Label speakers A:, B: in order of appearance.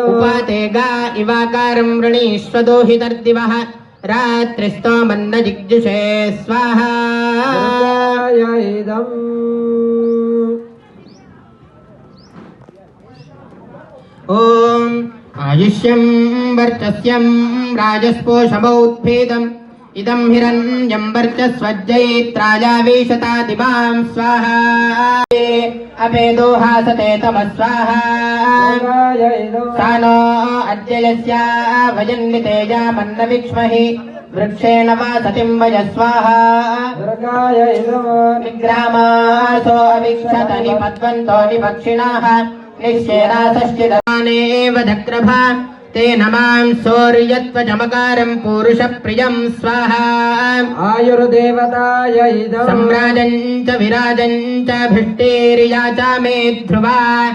A: उपातेगा इवाकारं वृणीष्वदोहितर्दिवः रात्रिस्तो मन्न जिग्जुषे स्वाहा ओम आयुष्यं वर्चस्यं राजस्पोषमौत्फेदम् इदं हिरण्यं वर्चस्वज्जयित्राजावेशतादिवां स्वाहा अपेदोहासते तमः स्वाहा सानो अद्ययस्या वयन्नितेजामन्न विक्ष्महि वृक्षेण वा सतिं वय स्वाहा निग्रामासो अविक्षत निपद्वन्तो निपक्षिणाः निश्चेरासश्चिदमानेव धक्रभा तेन मां सौर्यत्वजमकारं पुरुषप्रियं स्वाहा आयुर्देवताय इदं सम्राजं च विराजं च भिष्टेर्याचा मे ध्रुवा